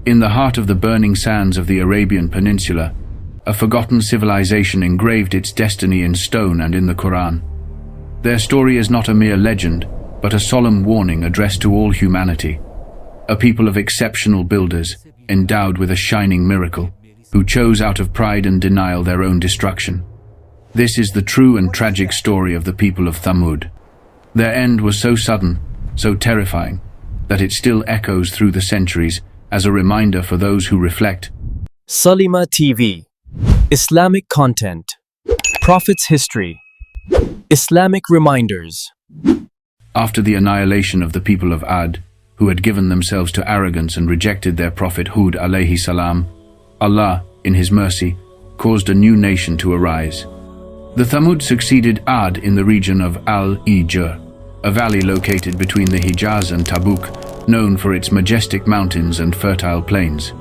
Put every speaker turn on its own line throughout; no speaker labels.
In the heart of the burning sands of the Arabian Peninsula, a forgotten civilization engraved its destiny in stone and in the Quran. Their story is not a mere legend, but a solemn warning addressed to all humanity. A people of exceptional builders, endowed with a shining miracle, who chose out of pride and denial their own destruction. This is the true and tragic story of the people of Thamud. Their end was so sudden, so terrifying, that it still echoes through the centuries as a reminder for those who reflect.
Salima TV. Islamic content. Prophet's history. Islamic reminders.
After the annihilation of the people of Ad, who had given themselves to arrogance and rejected their prophet Hud alayhi salam, Allah, in His mercy, caused a new nation to arise. The Thamud succeeded Ad in the region of Al-Hijr, a valley located between the Hijaz and Tabuk, known for its majestic mountains and fertile plains.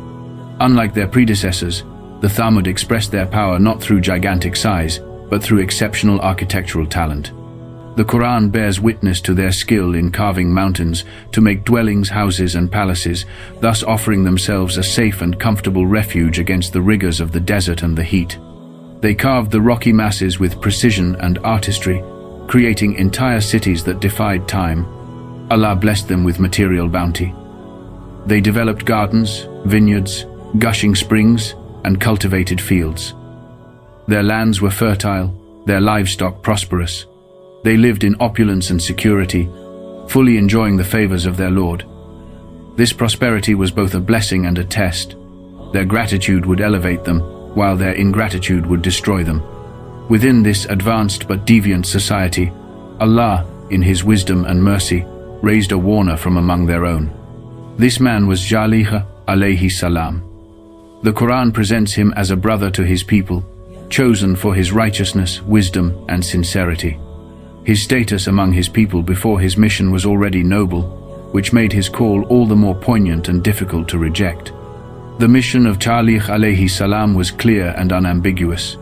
Unlike their predecessors, the Thamud expressed their power not through gigantic size, but through exceptional architectural talent. The Quran bears witness to their skill in carving mountains to make dwellings, houses, and palaces, thus offering themselves a safe and comfortable refuge against the rigors of the desert and the heat. They carved the rocky masses with precision and artistry, creating entire cities that defied time. Allah blessed them with material bounty. They developed gardens, vineyards, gushing springs, and cultivated fields. Their lands were fertile, their livestock prosperous. They lived in opulence and security, fully enjoying the favors of their Lord. This prosperity was both a blessing and a test. Their gratitude would elevate them, while their ingratitude would destroy them. Within this advanced but deviant society, Allah, in His wisdom and mercy, raised a warner from among their own. This man was Salih alayhi salam. The Quran presents him as a brother to his people, chosen for his righteousness, wisdom, and sincerity. His status among his people before his mission was already noble, which made his call all the more poignant and difficult to reject. The mission of Salih alayhi salam was clear and unambiguous.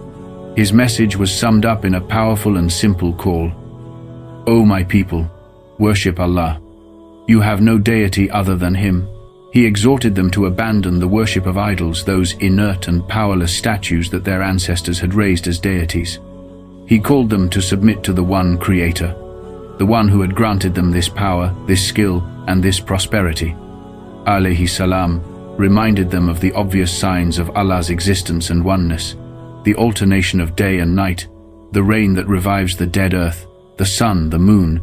His message was summed up in a powerful and simple call. O my people, worship Allah. You have no deity other than Him. He exhorted them to abandon the worship of idols, those inert and powerless statues that their ancestors had raised as deities. He called them to submit to the one Creator, the one who had granted them this power, this skill, and this prosperity. Alayhi salam reminded them of the obvious signs of Allah's existence and oneness, the alternation of day and night, the rain that revives the dead earth, the sun, the moon,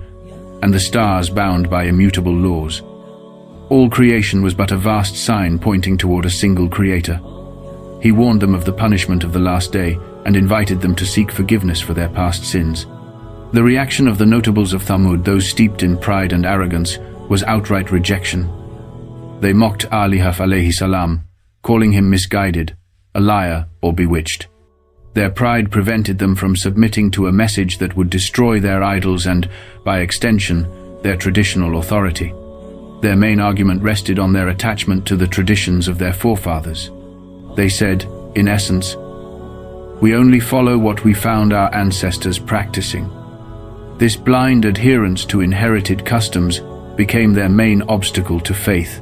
and the stars bound by immutable laws. All creation was but a vast sign pointing toward a single Creator. He warned them of the punishment of the last day and invited them to seek forgiveness for their past sins. The reaction of the notables of Thamud, those steeped in pride and arrogance, was outright rejection. They mocked Salih alayhi salam, calling him misguided, a liar, or bewitched. Their pride prevented them from submitting to a message that would destroy their idols and, by extension, their traditional authority. Their main argument rested on their attachment to the traditions of their forefathers. They said, in essence, "We only follow what we found our ancestors practicing." This blind adherence to inherited customs became their main obstacle to faith.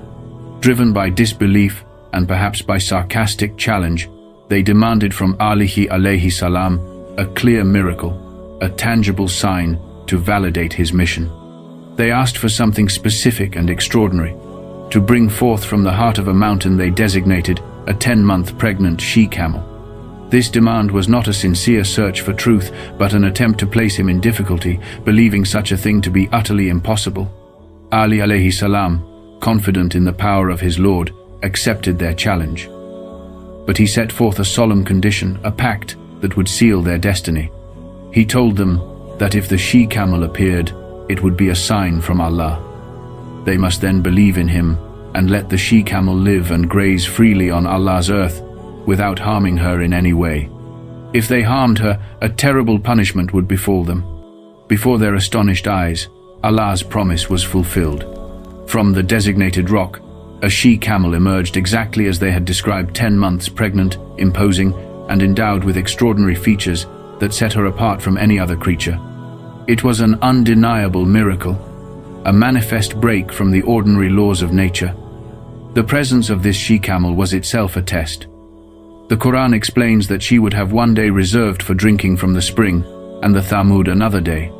Driven by disbelief and perhaps by sarcastic challenge, they demanded from Salih alayhi salam a clear miracle, a tangible sign to validate his mission. They asked for something specific and extraordinary, to bring forth from the heart of a mountain they designated a 10-month pregnant she-camel. This demand was not a sincere search for truth, but an attempt to place him in difficulty, believing such a thing to be utterly impossible. Ali alayhi salam, confident in the power of his Lord, accepted their challenge. But he set forth a solemn condition, a pact that would seal their destiny. He told them that if the she-camel appeared, it would be a sign from Allah. They must then believe in him and let the she-camel live and graze freely on Allah's earth without harming her in any way. If they harmed her, a terrible punishment would befall them. Before their astonished eyes, Allah's promise was fulfilled. From the designated rock, a she-camel emerged exactly as they had described, 10 months pregnant, imposing, and endowed with extraordinary features that set her apart from any other creature. It was an undeniable miracle, a manifest break from the ordinary laws of nature. The presence of this she-camel was itself a test. The Quran explains that she would have one day reserved for drinking from the spring, and the Thamud another day.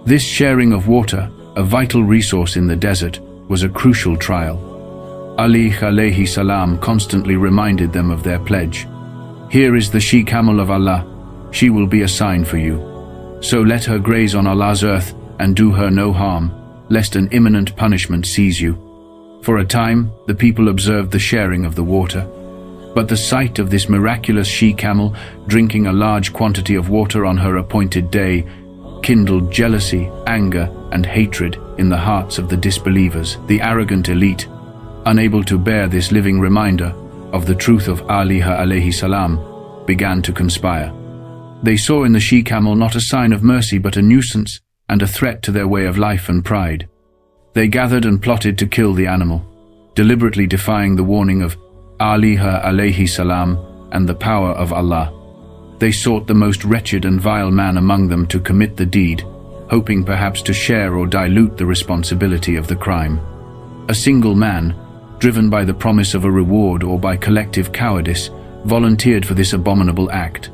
This sharing of water, a vital resource in the desert, was a crucial trial. Ali alayhi salam constantly reminded them of their pledge. Here is the she-camel of Allah, she will be a sign for you. So let her graze on Allah's earth and do her no harm, lest an imminent punishment seize you. For a time, the people observed the sharing of the water. But the sight of this miraculous she-camel drinking a large quantity of water on her appointed day kindled jealousy, anger, and hatred in the hearts of the disbelievers. The arrogant elite, unable to bear this living reminder of the truth of Ali alayhi salam, began to conspire. They saw in the she-camel not a sign of mercy but a nuisance and a threat to their way of life and pride. They gathered and plotted to kill the animal, deliberately defying the warning of Ali alayhi salam and the power of Allah. They sought the most wretched and vile man among them to commit the deed, hoping perhaps to share or dilute the responsibility of the crime. A single man, driven by the promise of a reward or by collective cowardice, volunteered for this abominable act.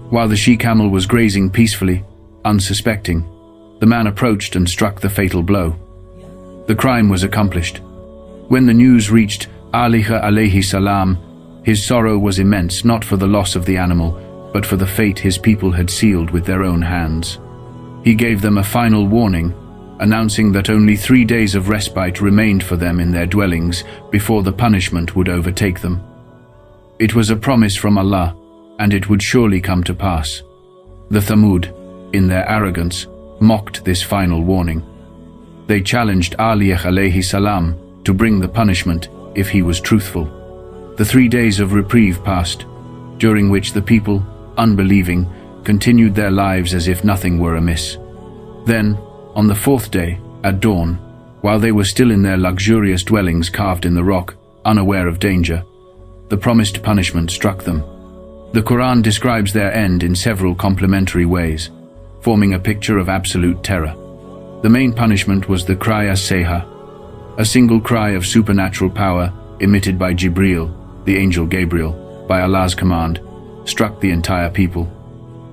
While the she-camel was grazing peacefully, unsuspecting, the man approached and struck the fatal blow. The crime was accomplished. When the news reached Ali alayhi salam, his sorrow was immense, not for the loss of the animal, but for the fate his people had sealed with their own hands. He gave them a final warning, announcing that only 3 days of respite remained for them in their dwellings before the punishment would overtake them. It was a promise from Allah, and it would surely come to pass. The Thamud, in their arrogance, mocked this final warning. They challenged Ali alayhi salam to bring the punishment if he was truthful. The 3 days of reprieve passed, during which the people, unbelieving, continued their lives as if nothing were amiss. Then, on the 4th day, at dawn, while they were still in their luxurious dwellings carved in the rock, unaware of danger, the promised punishment struck them. The Quran describes their end in several complementary ways, forming a picture of absolute terror. The main punishment was the cry as-sayha, a single cry of supernatural power emitted by Jibreel, the angel Gabriel, by Allah's command, struck the entire people.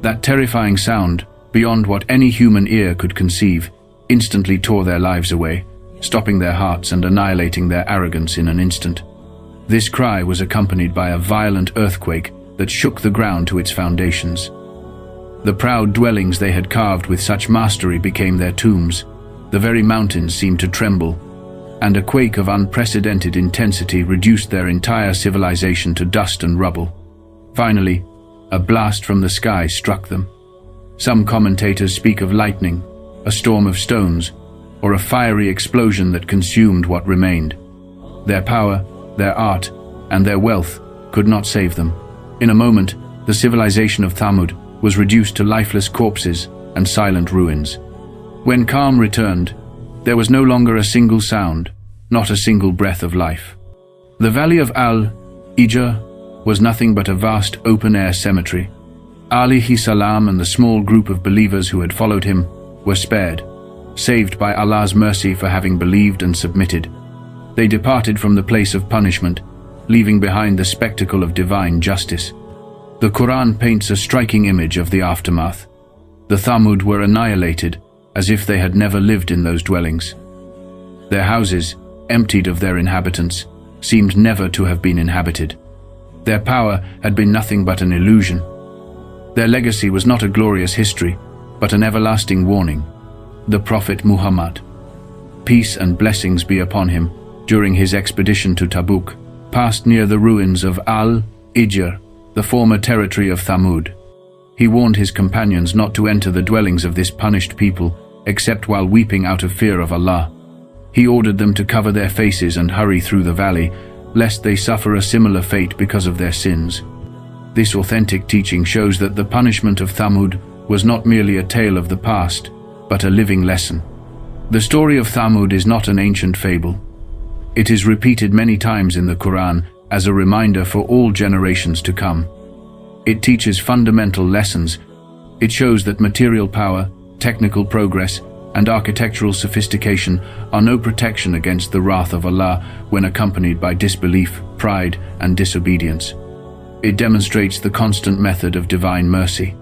That terrifying sound, beyond what any human ear could conceive, instantly tore their lives away, stopping their hearts and annihilating their arrogance in an instant. This cry was accompanied by a violent earthquake that shook the ground to its foundations. The proud dwellings they had carved with such mastery became their tombs. The very mountains seemed to tremble, and a quake of unprecedented intensity reduced their entire civilization to dust and rubble. Finally, a blast from the sky struck them. Some commentators speak of lightning, a storm of stones, or a fiery explosion that consumed what remained. Their power, their art, and their wealth could not save them. In a moment, the civilization of Thamud was reduced to lifeless corpses and silent ruins. When calm returned, there was no longer a single sound, not a single breath of life. The valley of Al-Hijr was nothing but a vast open-air cemetery. Alayhi salam and the small group of believers who had followed him were spared, saved by Allah's mercy for having believed and submitted. They departed from the place of punishment, leaving behind the spectacle of divine justice. The Quran paints a striking image of the aftermath. The Thamud were annihilated, as if they had never lived in those dwellings. Their houses, emptied of their inhabitants, seemed never to have been inhabited. Their power had been nothing but an illusion. Their legacy was not a glorious history, but an everlasting warning. The Prophet Muhammad, peace and blessings be upon him, during his expedition to Tabuk, passed near the ruins of Al-Hijr, the former territory of Thamud. He warned his companions not to enter the dwellings of this punished people, except while weeping out of fear of Allah. He ordered them to cover their faces and hurry through the valley, lest they suffer a similar fate because of their sins. This authentic teaching shows that the punishment of Thamud was not merely a tale of the past, but a living lesson. The story of Thamud is not an ancient fable. It is repeated many times in the Quran as a reminder for all generations to come. It teaches fundamental lessons. It shows that material power, technical progress, and architectural sophistication are no protection against the wrath of Allah when accompanied by disbelief, pride, and disobedience. It demonstrates the constant method of divine mercy,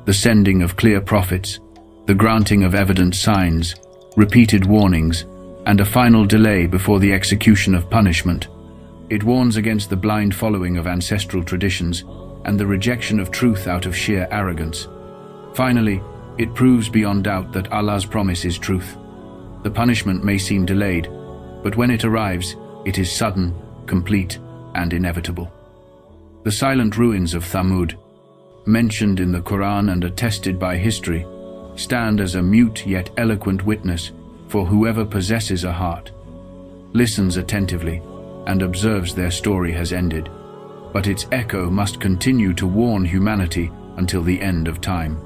the sending of clear prophets, the granting of evident signs, repeated warnings, and a final delay before the execution of punishment. It warns against the blind following of ancestral traditions and the rejection of truth out of sheer arrogance. Finally, it proves beyond doubt that Allah's promise is truth. The punishment may seem delayed, but when it arrives, it is sudden, complete, and inevitable. The silent ruins of Thamud, mentioned in the Quran and attested by history, stand as a mute yet eloquent witness for whoever possesses a heart, listens attentively, and observes their story has ended. But its echo must continue to warn humanity until the end of time.